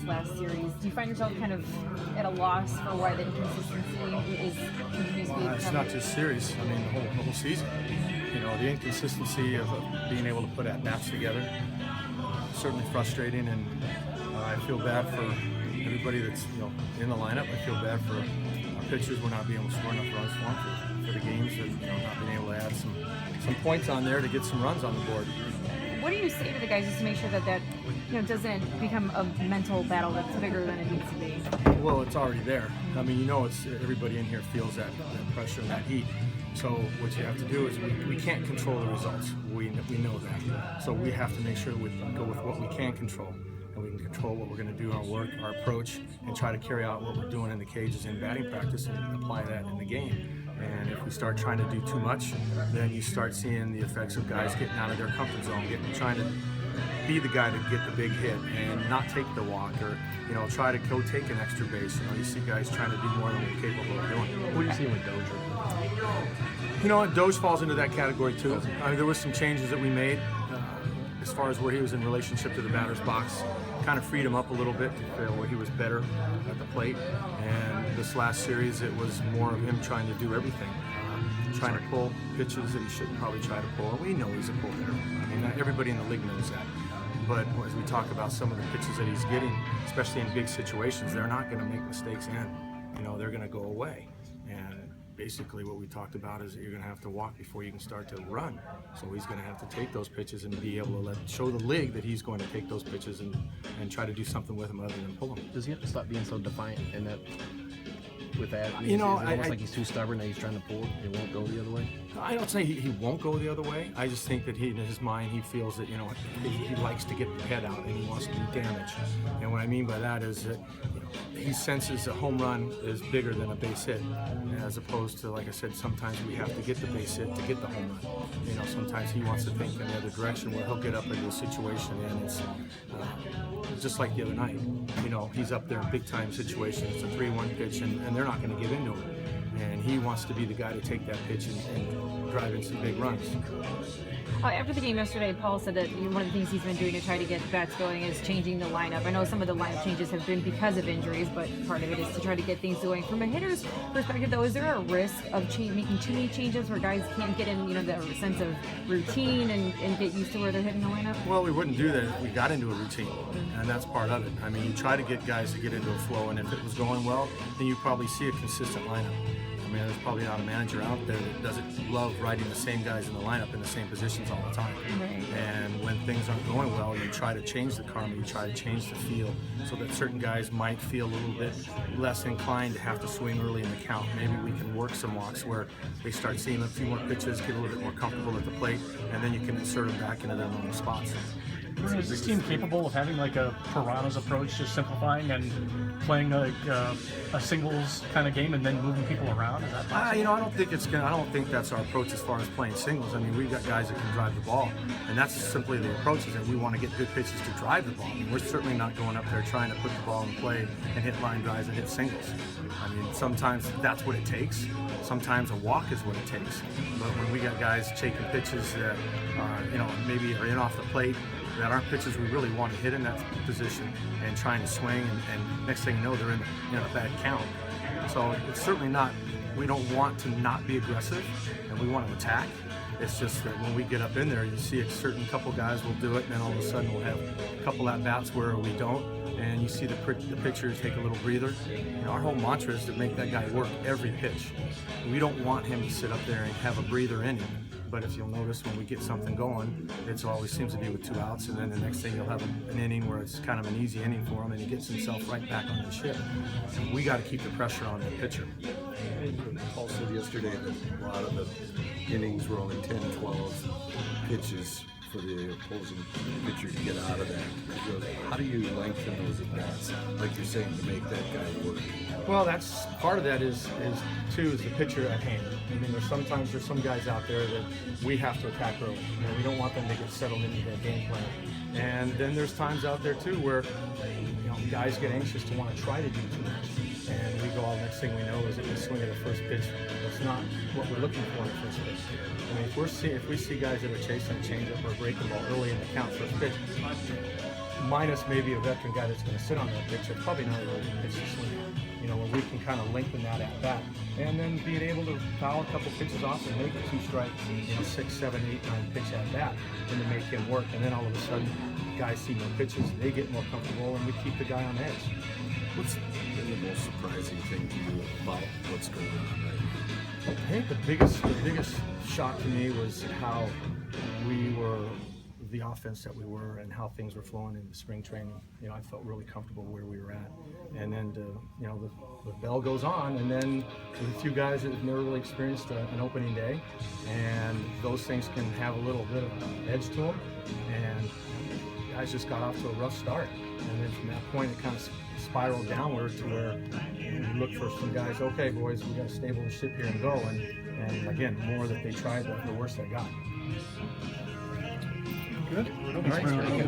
last series. Do you find yourself kind of at a loss for why the inconsistency is continues to be? It's not just series. I mean, the whole season. You know, the inconsistency of being able to put at-bats together, certainly frustrating, and I feel bad for everybody that's in the lineup. I feel bad for our pitchers. We're not being able to score enough runs for the games, and not being able to add some points on there to get some runs on the board. What do you say to the guys just to make sure that doesn't become a mental battle that's bigger than it needs to be? Well, it's already there. I mean, it's everybody in here feels that pressure and that heat. So what you have to do is we can't control the results. We know that. So we have to make sure we go with what we can control. And we can control what we're going to do, our work, our approach, and try to carry out what we're doing in the cages in batting practice and apply that in the game. And if we start trying to do too much, then you start seeing the effects of guys getting out of their comfort zone, trying to be the guy to get the big hit and not take the walk, or try to go take an extra base. You see guys trying to do more than they're capable of doing. What do you see with Dozier? Doge falls into that category too. I mean, there were some changes that we made as far as where he was in relationship to the batter's box. Kind of freed him up a little bit to feel where he was better at the plate. And this last series, it was more of him trying to do everything. Trying to pull pitches that he shouldn't probably try to pull. And we know he's a pull hitter. I mean, everybody in the league knows that. But as we talk about some of the pitches that he's getting, especially in big situations, they're not going to make mistakes in. They're going to go away. And basically what we talked about is that you're going to have to walk before you can start to run. So he's going to have to take those pitches and be able to show the league that he's going to take those pitches and try to do something with them other than pull them. Does he have to stop being so defiant in that? With that, it's almost like he's too stubborn that he's trying to pull it won't go the other way. I don't say he won't go the other way. I just think that in his mind he feels that he likes to get the head out and he wants to do damage. And what I mean by that is that he senses a home run is bigger than a base hit, as opposed to, like I said, sometimes we have to get the base hit to get the home run. Sometimes he wants to think in the other direction where he'll get up into a situation and it's just like the other night. He's up there in big time situation. It's a 3-1 pitch and they're not going to give into him. And he wants to be the guy to take that pitch and drive in some big runs. After the game yesterday, Paul said that one of the things he's been doing to try to get bats going is changing the lineup. I know some of the lineup changes have been because of injuries, but part of it is to try to get things going. From a hitter's perspective, though, is there a risk of making too many changes where guys can't get in, the sense of routine and get used to where they're hitting the lineup? Well, we wouldn't do that if we got into a routine, and that's part of it. I mean, you try to get guys to get into a flow, and if it was going well, then you probably see a consistent lineup. I mean, there's probably not a manager out there that doesn't love riding the same guys in the lineup in the same positions all the time. Right. And when things aren't going well, you try to change the karma, you try to change the feel so that certain guys might feel a little bit less inclined to have to swing early in the count. Maybe we can work some walks where they start seeing a few more pitches, get a little bit more comfortable at the plate, and then you can insert them back into their normal spots. Is this team capable of having like a Piranha's approach, just simplifying and playing like a singles kind of game and then moving people around? Is that possible? I don't think that's our approach as far as playing singles. I mean, we've got guys that can drive the ball, and that's simply the approach. Is that we want to get good pitches to drive the ball. I mean, we're certainly not going up there trying to put the ball in play and hit line drives and hit singles. I mean, sometimes that's what it takes. Sometimes a walk is what it takes. But when we got guys taking pitches that maybe are in off the plate, that aren't pitches we really want to hit in that position and trying to swing, and next thing you know, they're in a bad count. So it's certainly not, we don't want to not be aggressive and we want to attack. It's just that when we get up in there, you see a certain couple guys will do it, and then all of a sudden we'll have a couple at-bats where we don't, and you see the pitcher take a little breather. Our whole mantra is to make that guy work every pitch. We don't want him to sit up there and have a breather in him. But if you'll notice, when we get something going, it always seems to be with 2 outs, and then the next thing you'll have an inning where it's kind of an easy inning for him, and he gets himself right back on the ship. And we got to keep the pressure on the pitcher. Paul said yesterday that a lot of the innings were only 10, 12 pitches for the opposing pitcher to get out of that. How do you lengthen those at-bats, like you're saying, to make that guy work? Well, that's part of that is the pitcher at hand. I mean, there's some guys out there that we have to attack early. We don't want them to get settled into their game plan. And then there's times out there too where guys get anxious to want to try to do too much. And we go, next thing we know is that we swing at the first pitch. That's not what we're looking for in the first pitch. I mean, if we see guys that are chasing a changeup or a breaking ball early in the count first pitch, minus maybe a veteran guy that's going to sit on that pitch, it's probably not a really good pitch to swing at. You know, where we can kind of lengthen that at bat, and then being able to foul a couple pitches off and make a 2-strike, 6, 7, 8, 9 pitch at bat, and to make him work. And then all of a sudden, guys see more pitches, they get more comfortable, and we keep the guy on edge. What's been the most surprising thing to you about what's going on right now? I think the biggest shock to me was how we were, the offense that we were, and how things were flowing in the spring training. You know, I felt really comfortable where we were at. And then, the bell goes on, and then there's a few guys that have never really experienced an opening day, and those things can have a little bit of an edge to them. And guys just got off to a rough start. And then from that point, it kind of spiraled downward to where we look for some guys, okay, boys, we got to stable the ship here and go. And again, the more that they tried, the worse they got. Good. All right.